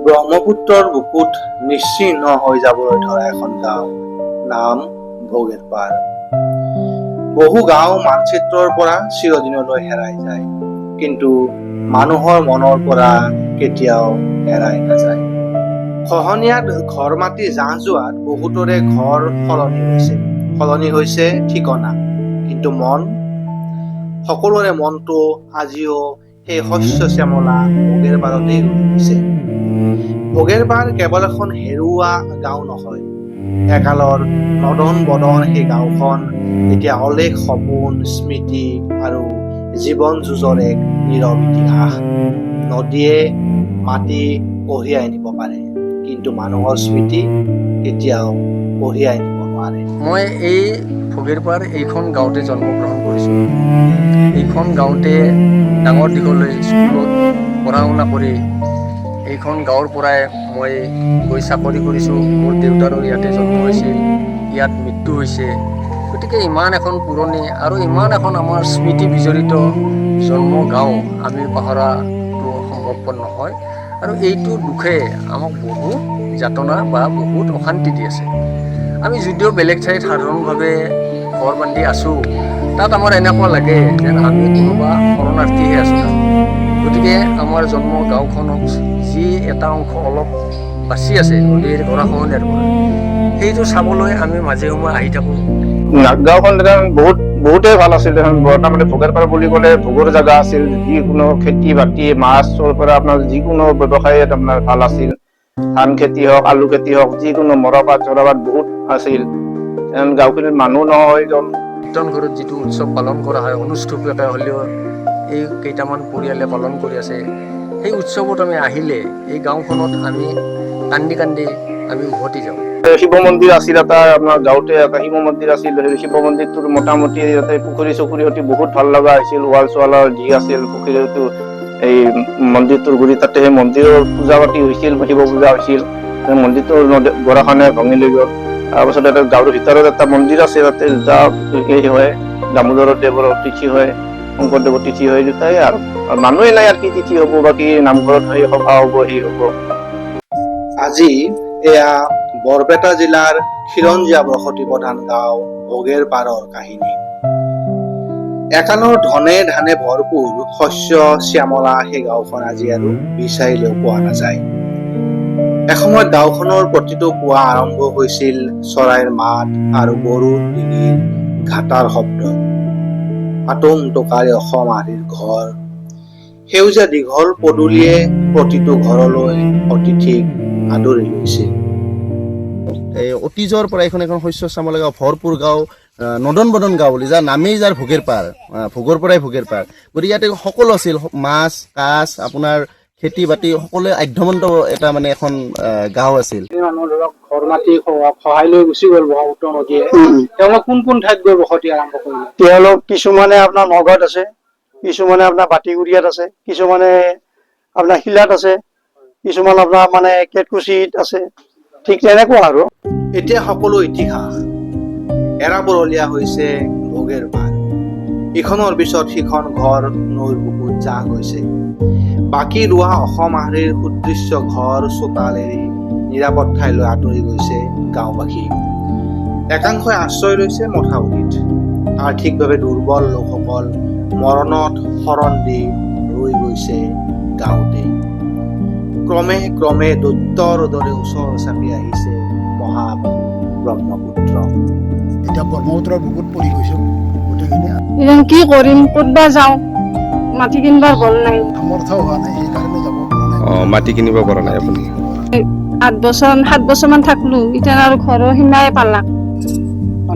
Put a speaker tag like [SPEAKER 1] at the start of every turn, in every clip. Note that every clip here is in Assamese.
[SPEAKER 1] ব্ৰহ্মপুত্ৰৰ বুকুত নিশ্চিহ্ন হৈ যাবলৈ ধৰা এখন গাঁও, নাম ভোগেৰ পাৰ। বহু গাঁও মানচিত্ৰৰ পৰা চিৰদিনলৈ হেৰাই যায়, কিন্তু মানুহৰ মনৰ পৰা কেতিয়াও হেৰাই নাযায়। খহনীয়াত ঘৰ মাটি জাহ যোৱাত বহুতৰে ঘৰ সলনি হৈছে ঠিকনা, কিন্তু মন, সকলোৰে মনটো আজিও সেই শস্য শ্যামলা ভোগেৰ পাৰতেই ৰৈ গৈছে। ভোগেৰ পাৰ কেৱল এখন হেৰুওৱা গাঁও নহয়, একালৰ নদন বদন সেই গাঁওখন এতিয়া অলেখ সপোন, স্মৃতি আৰু জীৱন যুঁজৰ এক নীৰৱ ইতিহাস। নদীয়ে মাটি কঢ়িয়াই নিব পাৰে, কিন্তু মানুহৰ স্মৃতি কেতিয়াও কঢ়িয়াই নিব নোৱাৰে।
[SPEAKER 2] মই এই ভোগেৰপাৰ এইখন গাঁৱতে জন্মগ্ৰহণ কৰিছোঁ। এইখন গাঁৱতে ডাঙৰ দীঘল হৈ স্কুলত পঢ়া শুনা কৰি এইখন গাঁৱৰ পৰাই মই গৈ চাকৰি কৰিছোঁ। মোৰ দেউতাৰো ইয়াতে জন্ম হৈছিল, ইয়াত মৃত্যু হৈছে। গতিকে ইমান এখন পুৰণি আৰু ইমান এখন আমাৰ স্মৃতি বিজড়িত জন্ম গাঁও আমি পাহৰাটো সম্ভৱপৰ নহয়। আৰু এইটো দুখে আমাক বহুত যাতনা বা বহুত অশান্তি দি আছে। আমি যদিও বেলেগ ঠাইত সাধাৰণভাৱে ঘৰ বান্ধি আছোঁ, তাত আমাৰ এনেকুৱা লাগে যেন আমি কোনোবা শৰণাৰ্থীহে আছোঁ তাত। গতিকে আমাৰ জন্ম গাঁওখনক যি এটা অংশ অলপ বাচি আছে নদীৰ গৰাখহনীয়াৰ পৰা, সেইটো চাবলৈ আমি মাজে সময়ে আহি থাকোঁ।
[SPEAKER 3] গাঁওখন বহুতেই ভাল আছিল। তাৰমানে ভোগেৰ পাৰ বুলি ক'লে ভোগৰ জেগা আছিল। যিকোনো খেতি বাতি মাছৰ পৰা আপোনাৰ যিকোনো ব্যৱসায় আপোনাৰ ভাল আছিল। ধান খেতি হওক, আলু খেতি হওক, যিকোনো মৰাপাট চৰাপাট বহুত আছিল। গাঁওখিনিত মানুহ নহয়।
[SPEAKER 2] কীৰ্তন ঘৰত যিটো উৎসৱ পালন কৰা হয়, অনুষ্ঠুপীয়াকৈ হ'লেও এই কেইটামান পৰিয়ালে পালন কৰি আছে। সেই উৎসৱত আমি আহিলে এই গাঁওখনত আমি কান্দি কান্দি আমি উভতি যাওঁ।
[SPEAKER 3] শিৱ মন্দিৰ আছিল এটা, আপোনাৰ গাঁৱতে এটা শিৱ মন্দিৰ আছিল। শিৱ মন্দিৰটোৰ মোটামুটি ইয়াতে পুখুৰী চুখুৰী সৈতে বহুত ভাল লগা হৈছিল। ৱাল চোৱালৰ দি আছিল পুখুৰীটো, এই মন্দিৰটোৰ গুৰি তাতে সেই মন্দিৰৰ পূজা পাতি হৈছিল, শিৱ পূজা হৈছিল। মন্দিৰটোৰ গৰাখহনীয়াই ভাঙি লৈ গ'ল। তাৰপিছত এটা গাঁৱৰ ভিতৰত এটা মন্দিৰ আছে, তাতে পূজা হয়, দামোদৰ দেৱৰ তিথি হয়, শংকৰদেৱৰ তিথি হয়, দুটাই আৰু মানুহে নাই আৰু কি তিথি হ'ব বা কি নামঘৰত সেই সভা হ'ব, সেই হ'ব।
[SPEAKER 1] আজি এয়া বৰপেটা জিলাৰ খিলঞ্জীয়া বসতি প্ৰধান গাঁও ভোগেৰ পাৰৰ কাহিনী। একালৰ ধনে ধানে ভৰপূৰ শস্য শ্যামলা সেই গাঁওখন আজি আৰু বিচাৰিলেও পোৱা নাযায়। এসময়ত গাঁওখনৰ প্ৰতিটো পুৱা আৰম্ভ হৈছিল চৰাইৰ মাত আৰু গৰুৰ ডিঙিৰ ঘাটাৰ শব্দ। আটোম টোকাৰি অসম আধিৰ ঘৰ, সেউজীয়া দীঘল পদূলিয়ে প্ৰতিটো ঘৰলৈ অতিথিক আদৰি লৈছিল।
[SPEAKER 4] অতীজৰ পৰা এইখন এখন শস্য শ্যামলা গাঁও, ভৰপূৰ গাঁও, নদন বদন গাঁও বুলি যাৰ নামেই যাৰ ভোগেৰ পাৰ, ভোগৰ পৰাই ভোগেৰ পাৰ। গতিকে ইয়াতে সকলো আছিল, মাছ কাছ, আপোনাৰ খেতি বাতি সকলোৱে আধ্যমন্ত এটা মানে এখন গাঁও আছিল।
[SPEAKER 5] মানুহ ধৰক ঘৰ মাটি সহায় লৈ গুচি গ'ল ব্ৰহ্মপুত্ৰ নদীয়ে। তেওঁলোক কোন কোন ঠাইত গৈ বসতি আৰম্ভ কৰিলে?
[SPEAKER 3] তেওঁলোক কিছুমানে আপোনাৰ নগাঁৱত আছে, কিছুমানে আপোনাৰ বাতিগুৰিয়াত আছে, কিছুমানে আপোনাৰ শিলাত আছে, কিছুমান আপোনাৰ মানে কেটকুচিত আছে, ঠিক তেনেকুৱা আৰু।
[SPEAKER 1] এতিয়া সকলো ইতিহাস এৰাবলগীয়া হৈছে ভোগেৰ পাৰ। ইখনৰ পিছত সিখন ঘৰ নৈৰ বুকুত জাহ গৈছে। বাকী ৰোৱা অসম আহৰিৰ সুদৃশ্য ঘৰ চোতাল এৰি নিৰাপদ ঠাইলৈ আঁতৰি গৈছে গাঁওবাসী। একাংশই আশ্ৰয় লৈছে মথাউৰিত। আৰ্থিকভাৱে দুৰ্বল লোকসকল মৰণত শৰণ দি ৰৈ গৈছে গাঁৱতেই। ক্ৰমে ক্ৰমে দৈত্যৰ দৰে ওচৰ চাপি আহিছে মহাবাহু ব্ৰহ্মপুত্ৰ।
[SPEAKER 6] এতিয়া ব্ৰহ্মপুত্ৰৰ বুকুত পৰি গৈছো গোটেইখিনি।
[SPEAKER 7] কি কৰিম, ক'তবা যাওঁ, মাটি কিনিবাৰ বল নাই,
[SPEAKER 6] সামৰ্থ হোৱা নাই, সেইকাৰণে যাব পৰা নাই।
[SPEAKER 8] মাটি কিনিব পৰা নাই আপুনি?
[SPEAKER 7] 7 বছৰ মান থাকলো, এতিয়া আৰু ঘৰৰ সীমাই পালাক।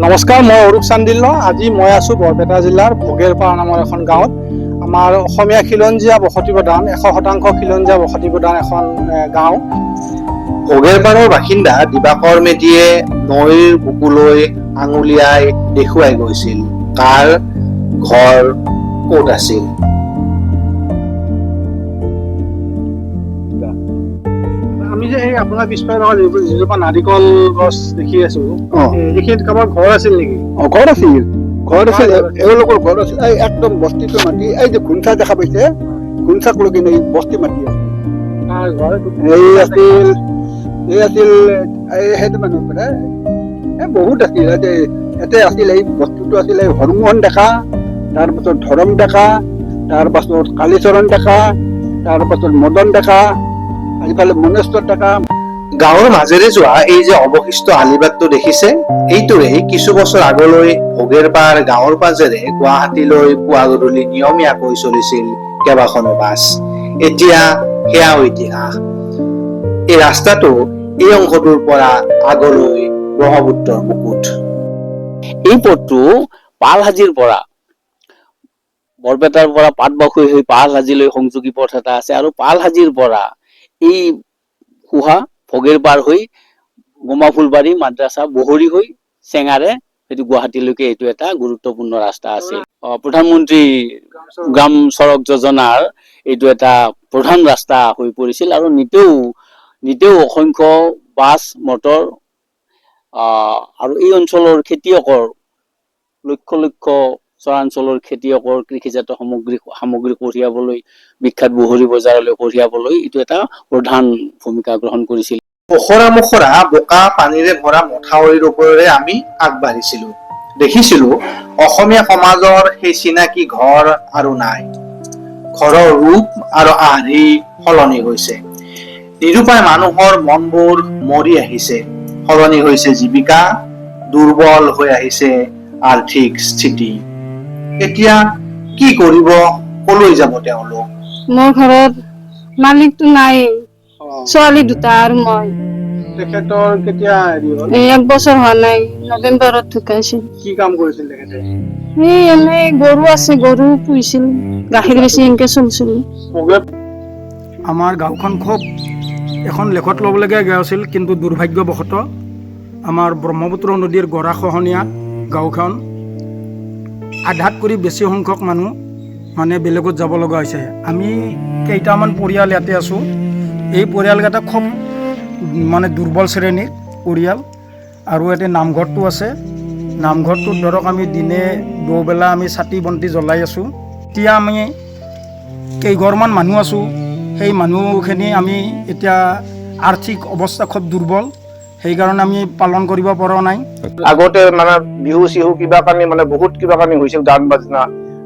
[SPEAKER 5] নমস্কাৰ, মই অৰূপ চান্দিল্য। আজি মই আছো বৰপেটা জিলাৰ ভোগেৰ পাৰ নামৰ এখন গাঁৱত। আমাৰ অসমীয়া খিলঞ্জীয়া বসতি প্ৰধান, 100% খিলঞ্জীয়া বসতি প্ৰধান এখন গাঁও।
[SPEAKER 1] ভোগেৰ পাৰৰ বাসিন্দা দিবাকৰ মেধিয়ে নৈৰ বুকুলৈ আঙুলিয়াই দেখুৱাই গৈছিল কাৰ ঘৰ ক'ত আছিল।
[SPEAKER 5] আমি যে এই আপোনাৰ পিছফালে থকা যিজোপা নাৰিকল গছ দেখি আছো, এইখিনিত কাৰোবাৰ ঘৰ আছিল নেকি?
[SPEAKER 6] ঘৰ আছিল, এওঁলোকৰ ঘৰ আছিল। এই একদম বস্তিটো মাটি, এই যে ঘুঞ্চা দেখা পাইছে, ঘুঞ্চাক লৈ কিনে বস্তি মাটি আছে।
[SPEAKER 5] আপোনাৰ ঘৰ
[SPEAKER 6] এই আছিল সেইটো মানুহ পৰা বহুত আছিল ইয়াতে আছিল এই বস্তুটো আছিল এই হৰমোহন ডেকা, তাৰপাছত ধৰম ডেকা, তাৰপাছত কালীচৰণ ডেকা, তাৰপাছত মদন ডেকা, আজিকালি মনেশ্বৰ ডেকা।
[SPEAKER 1] গাঁৱৰ মাজেৰে যোৱা এই যে অৱশিষ্ট আলিবাটটো দেখিছে, এইটোৰেই কিছু বছৰ আগলৈ ভোগেৰপাৰ গাঁৱৰ মাজেৰে গুৱাহাটীলৈ পুৱা গধূলি নিয়মীয়াকৈ চলিছিল কেইবাখনো বাছ। এতিয়া সেয়াও ইতিহাস। এই ৰাস্তাটো এই অংশটোৰ পৰা আগলৈ ব্ৰহ্মপুত্ৰৰ বুকুত।
[SPEAKER 8] এই পথটো পালহাজিৰ পৰা বৰপেটাৰ পৰা পাটবাখুই হৈ পালহাজিলৈ সংযোগী পথ এটা আছে, আৰু পালহাজিৰ পৰা এই কুহা ভোগেৰপাৰ হৈ গোমাফুলবাৰী মাদ্ৰাছা বহৰি হৈ চেঙাৰে সেইটো গুৱাহাটীলৈকে এইটো এটা গুৰুত্বপূৰ্ণ ৰাস্তা আছে। প্ৰধানমন্ত্ৰী গ্ৰাম চড়ক যোজনাৰ এইটো এটা প্ৰধান ৰাস্তা হৈ পৰিছিল, আৰু নিতেও অসংখ্য বাছ মটৰ আৰু এই অঞ্চলৰ খেতিয়কৰ লক্ষ চৰাঞ্চলৰ খেতিয়কৰ কৃষিজাত সামগ্ৰী কঢ়িয়াবলৈ বিখ্যাত বহৰী বজাৰলৈ কঢ়িয়াবলৈ এইটো এটা প্ৰধান ভূমিকা গ্ৰহণ কৰিছিল।
[SPEAKER 1] ওখৰা মোখৰা বোকা পানীৰে ভৰা মথাউৰিৰ ওপৰেৰে আমি আগবাঢ়িছিলো। দেখিছিলো অসমীয়া সমাজৰ সেই চিনাকি ঘৰ আৰু নাই। ঘৰৰ ৰূপ আৰু আৰ্হি সলনি হৈছে। নিৰুপায় মানুহৰ মনবোৰ মৰি আহিছে। সলনি হৈছে জীৱিকা, দুৰ্বল হৈ আহিছে আৰ্থিক স্থিতি। এতিয়া কি কৰিব, কলৈ যাব তেওঁলোক?
[SPEAKER 7] মোৰ ঘৰত মালিকটো নাই, ছোৱালী দুটা আৰু মই।
[SPEAKER 5] তেখেতৰ কেতিয়া হেৰি হ'ল?
[SPEAKER 7] এই 1 বছৰ হোৱা নাই, নৱেম্বৰত ঢুকাইছিল।
[SPEAKER 5] কি কাম কৰিছিল তেখেতে?
[SPEAKER 7] এই এনেই গৰু আছে, গৰু পুহিছিল, গাখীৰ বেছি এনেকে চলিছিল।
[SPEAKER 9] আমাৰ গাঁওখন খুব এখন লেখত ল'বলগীয়া গাঁও আছিল, কিন্তু দুৰ্ভাগ্যবশতঃ আমাৰ ব্ৰহ্মপুত্ৰ নদীৰ গৰাখহনীয়াত গাঁওখন আধাত কৰি বেছি সংখ্যক মানুহ মানে বেলেগত যাব লগা হৈছে। আমি কেইটামান পৰিয়াল ইয়াতে আছোঁ। এই পৰিয়ালকেইটা খুব মানে দুৰ্বল শ্ৰেণীৰ পৰিয়াল, আৰু ইয়াতে নামঘৰটো আছে। নামঘৰটোত ধৰক আমি দিনে দুবেলা আমি চাকি বন্তি জ্বলাই আছোঁ। এতিয়া আমি কেইঘৰমান মানুহ আছোঁ, সেই মানুহখিনি আমি এতিয়া আৰ্থিক অৱস্থা খুব দুৰ্বল, সেইকাৰণে আমি পালন কৰিব পৰা নাই।
[SPEAKER 3] আগতে মানে বিহু চিহু কিবা কানি মানে বহুত কিবা কানি হৈছিল, গান বাজনা।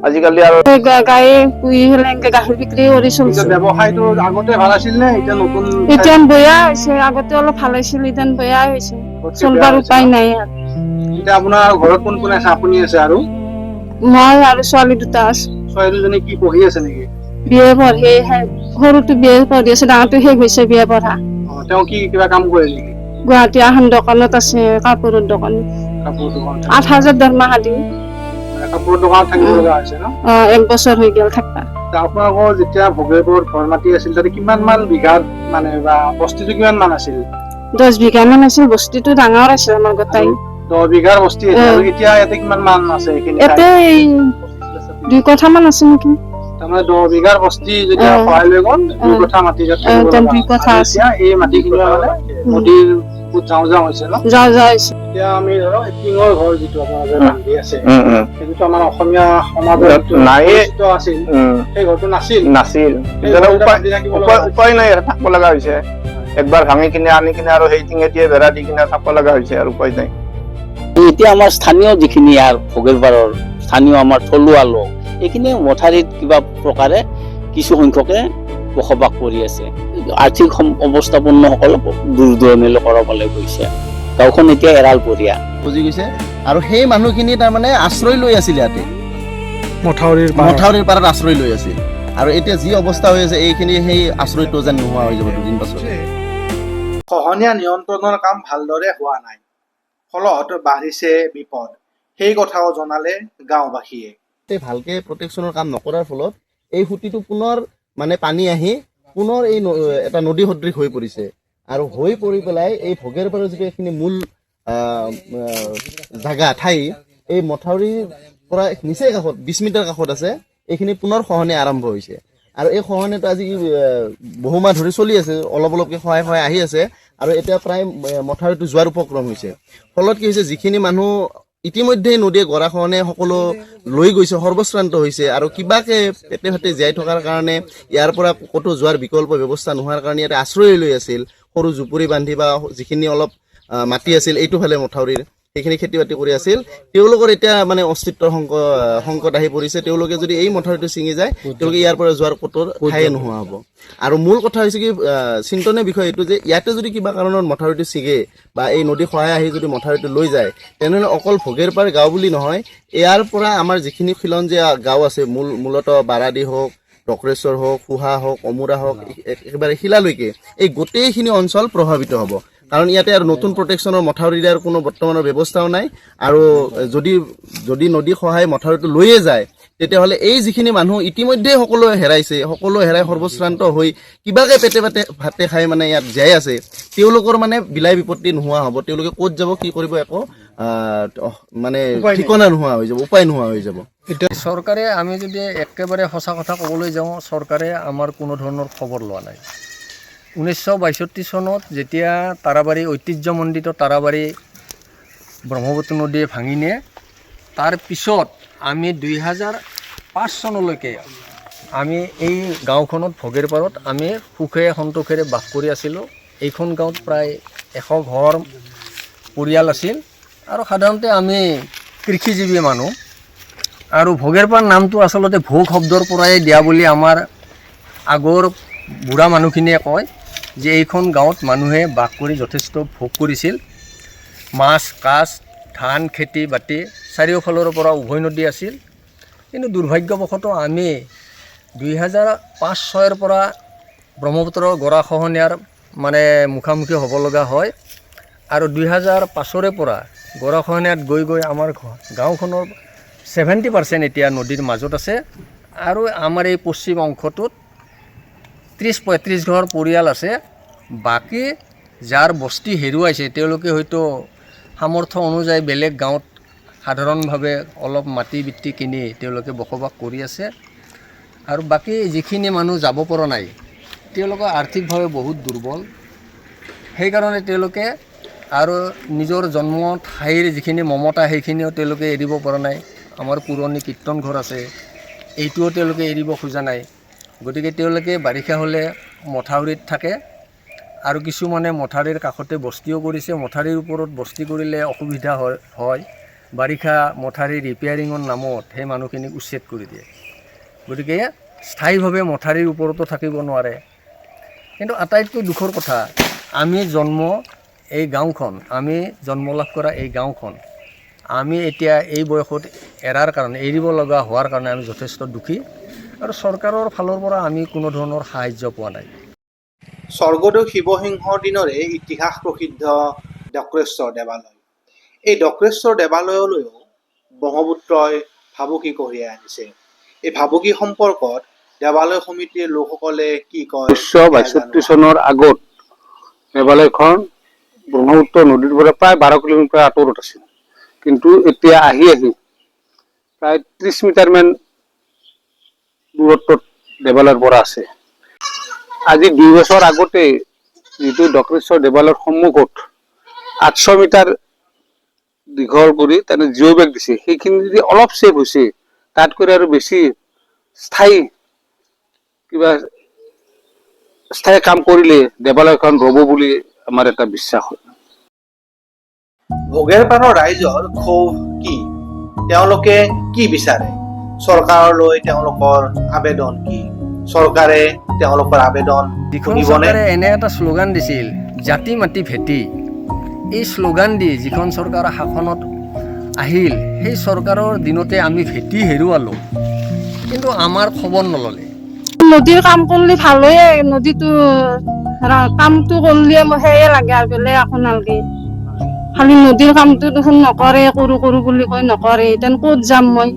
[SPEAKER 3] আজিকালি আৰু
[SPEAKER 7] গায়ে পুহি পেলাই এনেকে গাখীৰ বিক্ৰী কৰি চলিছিল।
[SPEAKER 5] ব্যৱসায়টো আগতে ভাল আছিল নে এতিয়া নতুন?
[SPEAKER 7] এতিয়া বেয়া হৈছে, আগতে অলপ ভাল হৈছিল, এতিয়া বেয়া হৈছে, চলবার উপায় নাই আৰু।
[SPEAKER 5] এতিয়া আপোনাৰ ঘৰত কোন কোন আছে? আপুনি আছে আৰু
[SPEAKER 7] মই আৰু ছোৱালী দুটা আছে।
[SPEAKER 5] ছোৱালী দুজনী কি পঢ়ি আছে নেকি?
[SPEAKER 7] বিয়ে পঢ়ি, সৰুটো বিয়ে পঢ়ি আছে, ডাঙৰটো শেষ হৈছে বিয়ে পঢ়া।
[SPEAKER 5] তেওঁ কি কিবা কাম কৰে নেকি?
[SPEAKER 7] গুৱাহাটী এখন দোকানত আছে, কাপোৰৰ দোকান।
[SPEAKER 5] কাপোৰৰ দোকান?
[SPEAKER 7] 8,000 দৰমহা দিওঁ।
[SPEAKER 5] কাপোৰৰ দোকানত থাকিব লগা হৈছে ন?
[SPEAKER 7] 1 বছৰ হৈ গেল থাকবা।
[SPEAKER 5] আপোনালোকৰ যেতিয়া ভোগেৰপাৰত ঘৰ মাটি আছিল, তাতে কিমান মান বিঘাত মানে বা বস্তিটো কিমান মান আছিল?
[SPEAKER 7] 10 বিঘা মান আছিল, বস্তিটো ডাঙৰ আছে আমাৰ গোটাই।
[SPEAKER 5] 10 বিঘাৰ বস্তি আছিল, আৰু এতিয়া ইয়াতে কিমান মান আছে?
[SPEAKER 7] ইয়াতে 2 কঠা মান আছে নেকি?
[SPEAKER 5] তাৰমানে 10 বিঘাৰ বস্তি যেতিয়া সহায় লৈ গ'ল, 2 কঠা মাটি এতিয়া এই মাটিখিনি মানে নদীৰ যাওঁ হৈছে ন?
[SPEAKER 7] যাওঁ হৈছে।
[SPEAKER 5] এতিয়া আমি ধৰক টিঙৰ ঘৰ যিটো আপোনালোকে বান্ধি আছে, সেইটোতো আমাৰ অসমীয়া সমাজৰ
[SPEAKER 3] নাইয়ে
[SPEAKER 5] আছিল, সেই ঘৰটো নাছিল।
[SPEAKER 3] উপায় নাই, থাকিব লগা হৈছে। একবাৰ ভাঙি কিনে আনি কিনে আৰু সেই টিঙে দিয়ে বেৰা দি কিনে থাকিব লগা হৈছে, আৰু উপায় নাই।
[SPEAKER 8] এতিয়া আমাৰ স্থানীয় যিখিনি ইয়াৰ ভোগেৰপাৰৰ স্থানীয় আমাৰ থলুৱা লোক, এইখিনি মথাৰিত কিবা প্ৰকাৰে কিছু সংখ্যকে বসবাস কৰি আছে। আৰ্থিক অৱস্থাপন্নসকলক দূৰ দূৰণিলৈ কৰাবলৈ গৈছে। গাঁওখন এতিয়া এৰাল পৰীয়া
[SPEAKER 4] বুজি গৈছে, আৰু সেই মানুহখিনি তাৰমানে আশ্ৰয় লৈ আছিল ইয়াতে,
[SPEAKER 5] মথাউৰিৰ
[SPEAKER 4] পাৰত আশ্ৰয় লৈ আছিল। আৰু এতিয়া যি অৱস্থা হৈ আছে, এইখিনি সেই আশ্ৰয়টো যেন নোহোৱা হৈ যাব 2 দিন পাছত।
[SPEAKER 1] খহনীয়া নিয়ন্ত্ৰণৰ কাম ভালদৰে হোৱা নাই, ফলত বাঢ়িছে বিপদ। সেই কথাও জনালে গাঁওবাসীয়ে।
[SPEAKER 4] ভালকে প্ৰটেকশ্যনৰ কাম নকৰাৰ ফলত এই সুঁতিটো পুনৰ মানে পানী আহি পুনৰ এই এটা নদী সদৃশ হৈ পৰিছে, আৰু হৈ পৰি পেলাই এই ভোগেৰপাৰৰ যিটো এইখিনি মূল জাগা ঠাই, এই মথাউৰিৰ পৰা নিচেই কাষত 20 মিটাৰ কাষত আছে, এইখিনি পুনৰ খহনীয়া আৰম্ভ হৈছে। আৰু এই খহনীয়াটো আজি বহু মাহ ধৰি চলি আছে, অলপ অলপকৈ সহায় আহি আছে, আৰু এতিয়া প্ৰায় মথাউৰিটো যোৱাৰ উপক্ৰম হৈছে। ফলত কি হৈছে, যিখিনি মানুহ ইতিমধ্যে নদীয়ে গৰাখহনে সকলো লৈ গৈছে, সৰ্বশ্ৰান্ত হৈছে আৰু কিবাকে পেটে ভাতে জীয়াই থকাৰ কাৰণে ইয়াৰ পৰা ক'তো যোৱাৰ বিকল্প ব্যৱস্থা নোহোৱাৰ কাৰণে ইয়াতে আশ্ৰয় লৈ আছিল। সৰু জুপুৰি বান্ধি বা যিখিনি অলপ মাটি আছিল এইটো ফালে মথাউৰিৰ সেইখিনি খেতি বাতি কৰি আছিল, তেওঁলোকৰ এতিয়া মানে অস্তিত্বৰ সংকট আহি পৰিছে। তেওঁলোকে যদি এই মথাউৰিটো ছিঙি যায় তেওঁলোকে ইয়াৰ পৰা যোৱাৰ ক'তো ঠাই নোহোৱা হ'ব। আৰু মূল কথা হৈছে কি চিন্তনীয় বিষয় এইটো যে ইয়াতে যদি কিবা কাৰণত মথাউৰিটো ছিগে বা এই নদী খহাই আহি যদি মথাউৰিটো লৈ যায় তেনেহ'লে অকল ভোগেৰপাৰ গাঁও বুলি নহয়, ইয়াৰ পৰা আমাৰ যিখিনি খিলঞ্জীয়া গাঁও আছে মূলতঃ বাৰাদি হওক, ডক্ৰেশ্বৰ হওক, ফুহা হওক, অমুৰা হওক, একেবাৰে শিলালৈকে এই গোটেইখিনি অঞ্চল প্ৰভাৱিত হ'ব। কাৰণ ইয়াতে আৰু নতুন প্ৰটেকশ্যনৰ মথাউৰি দিয়াৰ কোনো বৰ্তমানৰ ব্যৱস্থাও নাই। আৰু যদি নদী খহাই মথাউৰিটো লৈয়ে যায় তেতিয়াহ'লে এই যিখিনি মানুহ ইতিমধ্যে সকলোৱে হেৰাইছে, সকলোৱে হেৰাই সৰ্বশ্ৰান্ত হৈ কিবাকে পেটে ভাতে খাই মানে ইয়াত জীয়াই আছে, তেওঁলোকৰ মানে বিলাই বিপত্তি নোহোৱা হ'ব। তেওঁলোকে ক'ত যাব, কি কৰিব, একো মানে ঠিকনা নোহোৱা হৈ যাব, উপায় নোহোৱা হৈ যাব।
[SPEAKER 2] চৰকাৰে, আমি যদি একেবাৰে সঁচা কথা ক'বলৈ যাওঁ, চৰকাৰে আমাৰ কোনো ধৰণৰ খবৰ লোৱা নাই। 1962 চনত যেতিয়া তাৰাবাৰী ঐতিহ্যমণ্ডিত তাৰাবাৰী ব্ৰহ্মপুত্ৰ নদীয়ে ভাঙি নিয়ে, তাৰ পিছত আমি 2005 চনলৈকে আমি এই গাঁওখনত ভোগেৰপাৰত আমি সুখে সন্তোষেৰে বাস কৰি আছিলোঁ। এইখন গাঁৱত প্ৰায় 100 ঘৰ পৰিয়াল আছিল আৰু সাধাৰণতে আমি কৃষিজীৱী মানুহ। আৰু ভোগেৰপাৰ নামটো আচলতে ভোগ শব্দৰ পৰাই দিয়া বুলি আমাৰ আগৰ বুঢ়া মানুহখিনিয়ে কয় যে এইখন গাঁৱত মানুহে বাস কৰি যথেষ্ট ভোগ কৰিছিল। মাছ, কাছ, ধান খেতি বাতি চাৰিওফালৰ পৰা উভয় নদী আছিল। কিন্তু দুৰ্ভাগ্যবশতঃ আমি 2005-06 পৰা ব্ৰহ্মপুত্ৰৰ গৰাখহনীয়াৰ মানে মুখামুখি হ'ব লগা হয়। আৰু 2005 পৰা গৰাখহনীয়াত গৈ গৈ আমাৰ গাঁওখনৰ 70% এতিয়া নদীৰ মাজত আছে। আৰু আমাৰ এই পশ্চিম অংশটোত 30-35 ঘৰ পৰিয়াল আছে। বাকী যাৰ বস্তি হেৰুৱাইছে তেওঁলোকে হয়তো সামৰ্থ্য অনুযায়ী বেলেগ গাঁৱত সাধাৰণভাৱে অলপ মাটি বৃত্তি কিনি তেওঁলোকে বসবাস কৰি আছে। আৰু বাকী যিখিনি মানুহ যাব পৰা নাই তেওঁলোকৰ আৰ্থিকভাৱে বহুত দুৰ্বল। সেইকাৰণে তেওঁলোকে আৰু নিজৰ জন্ম ঠাইৰ যিখিনি মমতা সেইখিনিও তেওঁলোকে এৰিব পৰা নাই। আমাৰ পুৰণি কীৰ্তন ঘৰ আছে, এইটোও তেওঁলোকে এৰিব খোজা নাই। গতিকে তেওঁলোকে বাৰিষা হ'লে মথাউৰিত থাকে আৰু কিছুমানে মথাউৰিৰ কাষতে বস্তিও কৰিছে। মথাউৰিৰ ওপৰত বস্তি কৰিলে অসুবিধা হয়। বাৰিষা মথাউৰি ৰিপেয়াৰিঙৰ নামত সেই মানুহখিনিক উচ্ছেদ কৰি দিয়ে। গতিকে স্থায়ীভাৱে মথাউৰিৰ ওপৰতো থাকিব নোৱাৰে। কিন্তু আটাইতকৈ দুখৰ কথা, আমি জন্ম লাভ কৰা এই গাঁওখন আমি এতিয়া এই বয়সত এৰাৰ কাৰণে, এৰিব লগা হোৱাৰ কাৰণে আমি যথেষ্ট দুখী। আৰু চৰকাৰৰ ফালৰ পৰা আমি কোনো ধৰণৰ সাহায্য পোৱা নাই।
[SPEAKER 1] স্বৰ্গদেউ শিৱসিংহৰ দিনৰে ইতিহাস প্ৰসিদ্ধ ডক্ৰেশ্বৰ দেৱালয়। এই ডক্ৰেশ্বৰ দেৱালয়লৈও ব্ৰহ্মপুত্ৰই ভাবুকি কঢ়িয়াই আনিছে। এই ভাবুকি সম্পৰ্কত দেৱালয় সমিতিৰ লোকসকলে কি কয়?
[SPEAKER 3] 1962 চনৰ আগত দেৱালয়খন ব্ৰহ্মপুত্ৰ নদীৰ পৰা প্ৰায় 12 কিলোমিটাৰ আঁতৰত আছিল। কিন্তু এতিয়া আহি প্ৰায় 30 মিটাৰমান দূৰত্বত দেৱালয়ৰ পৰা আছে। আজি 2 বছৰ আগতে যিটো ডক্ৰেশ্বৰ দেৱালয়ৰ সন্মুখত 800 মিটাৰ দীঘল কৰি তাতে জিঅ' বেগ দিছে, সেইখিনি যদি অলপ ছেভ হৈছে, তাতকৈ আৰু বেছি স্থায়ী কাম কৰিলে দেৱালয়খন ৰ'ব বুলি আমাৰ এটা বিশ্বাস হয়।
[SPEAKER 1] ভোগেৰপাৰৰ ৰাইজৰ ক্ষোভ কি? তেওঁলোকে কি বিচাৰে? চৰকাৰলৈ তেওঁলোকৰ আবেদন কি? চৰকাৰে তেওঁলোকৰ আবেদন
[SPEAKER 2] যিখন
[SPEAKER 1] শুনিবনে?
[SPEAKER 2] চৰকাৰে এনে এটা শ্লোগান দিছিল, জাতি মাটি ভেটি, এই শ্লোগান দি যিখন চৰকাৰ শাসনত আহিল, সেই চৰকাৰৰ দিনতে আমি ভেটি হেৰুৱালোঁ, কিন্তু আমাৰ খবৰ নল'লে।
[SPEAKER 7] নদীৰ কাম কৰিলে ভালয়ে, নদীটো কামটো কৰিলে সেয়ে লাগে আৰু বেলেগ একো নালাগে। খালি নদীৰ কামটো দেখোন নকৰে, কৰো বুলি কয়, নকৰে। এতিয়া ক'ত যাম মই?